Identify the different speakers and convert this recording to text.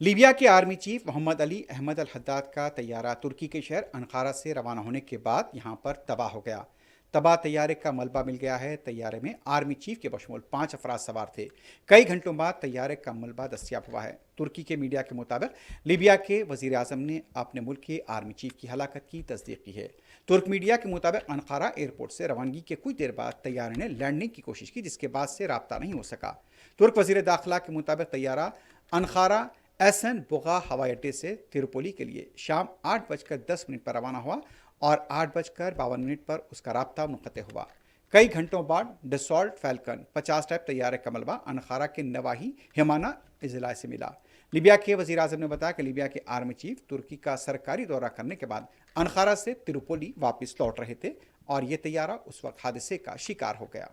Speaker 1: Libya के army chief Mohammad Ali Ahmad अल Haddad का तैयारा तुर्की के शहर अनकारा से रवाना होने के बाद यहां पर तबाह हो गया। तबाह तैयारे का मलबा मिल गया है। तैयारे में आर्मी चीफ के बशमूल 5 अफराद सवार थे। कई घंटों बाद तैयारे का मलबा दस्तियाब हुआ है। तुर्की के मीडिया के मुताबिक लीबिया के वजीर आजम ने अपने मुल्क के आर्मी चीफ की हलाकत की तस्दीक की है। तुर्क मीडिया के मुताबिक अनकारा एयरपोर्ट से रवानगी के कुछ देर बाद तैयारे ने लैंडिंग की कोशिश की, जिसके बाद से रब्ता नहीं हो सका। तुर्क वजीर दाखिला के मुताबिक तैयारा अनकारा एसन बुगा हवाई अड्डे से तिरुपोली के लिए शाम 8:10 पर रवाना हुआ और 8:52 पर उसका राब्ता मुनक़ते हुआ। कई घंटों बाद डसॉल्ट फैल्कन 50 टाइप तैयारे का मलबा अनकारा के नवाही हिमाना इजला से मिला। लीबिया के वज़ीर आज़म ने बताया कि लीबिया के आर्मी चीफ तुर्की का सरकारी दौरा करने के बाद अनकारा से तिरुपोली वापस लौट रहे थे और यह तैयारा उस वक्त हादसे का शिकार हो गया।